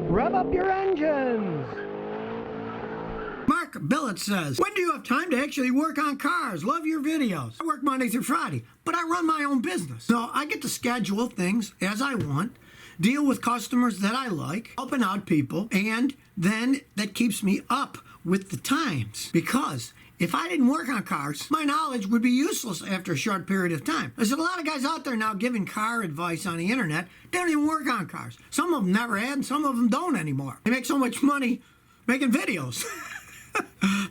Rev up your engines! Mark Billett says, when do you have time to actually work on cars? Love your videos. I work Monday through Friday, but I run my own business. So I get to schedule things as I want, deal with customers that I like, helping out people, and then that keeps me up with the times. Because if I didn't work on cars, my knowledge would be useless after a short period of time. There's a lot of guys out there now giving car advice on the internet. They don't even work on cars. Some of them never had, and some of them don't anymore. They make so much money making videos.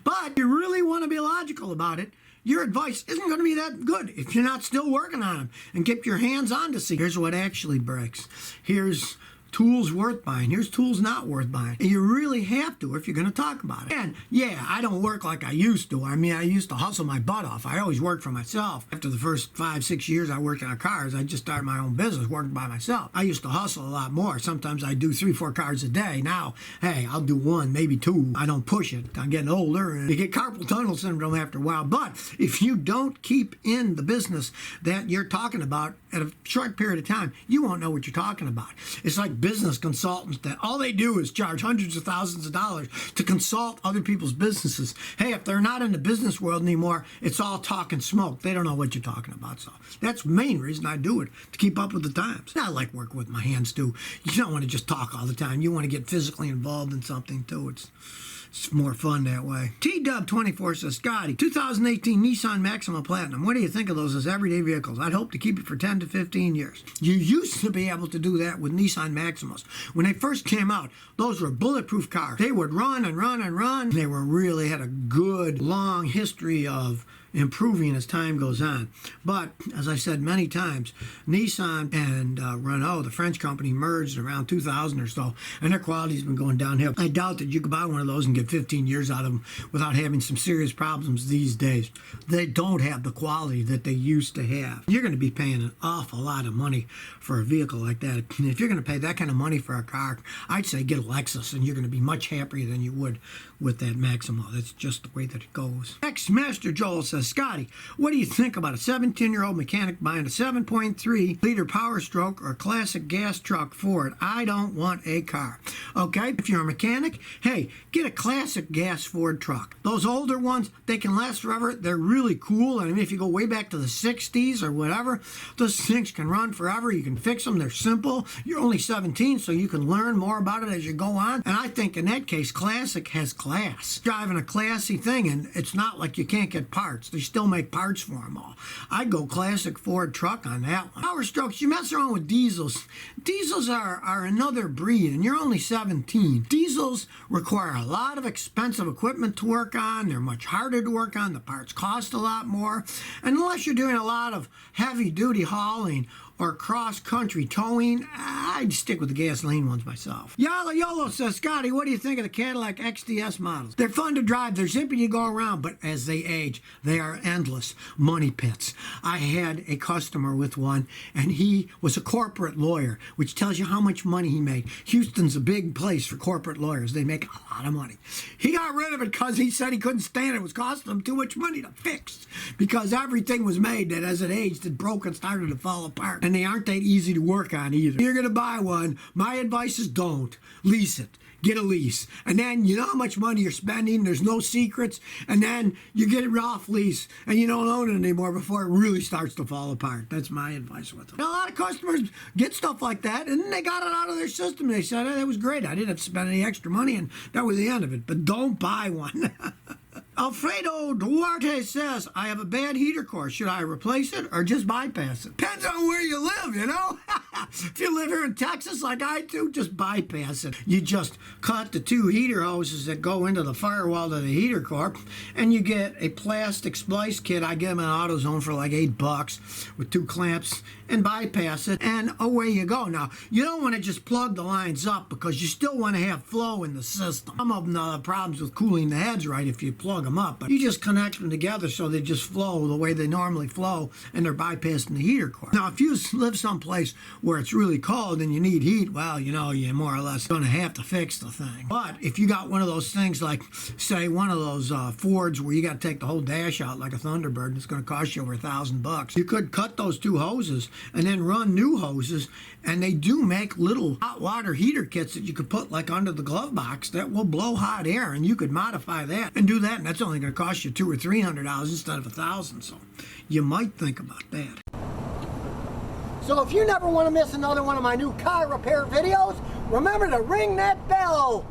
But if you really want to be logical about it, your advice isn't going to be that good if you're not still working on them and get your hands on to see. Here's what actually breaks. Here's tools worth buying. Here's tools not worth buying. And you really have to if you're going to talk about it. And yeah, I don't work like I used to. I mean, I used to hustle my butt off. I always worked for myself. After the first 5-6 years I worked on cars, I just started my own business working by myself. I used to hustle a lot more. Sometimes I do 3-4 cars a day. Now, hey, I'll do 1, maybe 2. I don't push it. I'm getting older and you get carpal tunnel syndrome after a while. But if you don't keep in the business that you're talking about at a short period of time, you won't know what you're talking about. It's like business consultants that all they do is charge hundreds of thousands of dollars to consult other people's businesses. Hey, if they're not in the business world anymore, it's all talk and smoke. They don't know what you're talking about. So that's the main reason I do it, to keep up with the times. I like working with my hands too. You don't want to just talk all the time. You want to get physically involved in something too. It's more fun that way. T-Dub24 says, Scotty, 2018 Nissan Maxima Platinum. What do you think of those as everyday vehicles? I'd hope to keep it for 10 to 15 years. You used to be able to do that with Nissan Maximas. When they first came out, those were bulletproof cars. They would run and run and run. They were really had a good, long history of improving as time goes on. But as I said many times, Nissan and Renault, the French company, merged around 2000 or so, and their quality's been going downhill. I doubt that you could buy one of those and get 15 years out of them without having some serious problems these days. They don't have the quality that they used to have. You're going to be paying an awful lot of money for a vehicle like that. And if you're going to pay that kind of money for a car, I'd say get a Lexus, and you're going to be much happier than you would with that Maxima. That's just the way that it goes. Ex-Master Joel says, Scotty, what do you think about a 17-year-old mechanic buying a 7.3-liter Power Stroke or a classic gas truck Ford? I don't want a car. Okay, if you're a mechanic, hey, get a classic gas Ford truck. Those older ones, they can last forever. They're really cool. I mean, if you go way back to the 60s or whatever, those things can run forever. You can fix them. They're simple. You're only 17, so you can learn more about it as you go on. And I think in that case, classic has class. Driving a classy thing, and it's not like you can't get parts. They still make parts for them all. I'd go classic Ford truck on that one. Power Strokes, you mess around with diesels. Diesels are another breed, and you're only 17. Diesels require a lot of expensive equipment to work on. They're much harder to work on. The parts cost a lot more. And unless you're doing a lot of heavy-duty hauling or cross-country towing, I'd stick with the gasoline ones myself. Yala Yolo says, Scotty, what do you think of the Cadillac XDS models? They're fun to drive, they're zippy to go around, but as they age, they are endless money pits. I had a customer with one, and he was a corporate lawyer, which tells you how much money he made. Houston's a big place for corporate lawyers. They make a lot of money. He got rid of it because he said he couldn't stand it. It was costing him too much money to fix, because everything was made that as it aged, it broke and started to fall apart. And they aren't that easy to work on either. If you're going to buy one, my advice is don't. Lease it. Get a lease. And then you know how much money you're spending. There's no secrets. And then you get it off lease and you don't own it anymore before it really starts to fall apart. That's my advice with them. A lot of customers get stuff like that, and they got it out of their system. They said, hey, that was great. I didn't have to spend any extra money, and that was the end of it. But don't buy one. Alfredo Duarte says, I have a bad heater core. Should I replace it or just bypass it? Depends on where you live, you know? If you live here in Texas like I do, just bypass it. You just cut the 2 heater hoses that go into the firewall to the heater core, and you get a plastic splice kit. I get them in AutoZone for like $8 with 2 clamps, and bypass it, and away you go. Now, you don't want to just plug the lines up because you still want to have flow in the system. Some of them have problems with cooling the heads right if you plug them up, but you just connect them together so they just flow the way they normally flow, and they're bypassing the heater core. Now, if you live someplace where it's really cold and you need heat, well, you know, you're more or less going to have to fix the thing. But if you got one of those things like, say, one of those Fords where you got to take the whole dash out like a Thunderbird, and it's going to cost you over $1,000, you could cut those two hoses and then run new hoses, and they do make little hot water heater kits that you could put like under the glove box that will blow hot air, and you could modify that and do that, and that's only going to cost you $200 or $300 instead of $1,000. So you might think about that. So if you never want to miss another one of my new car repair videos, remember to ring that bell.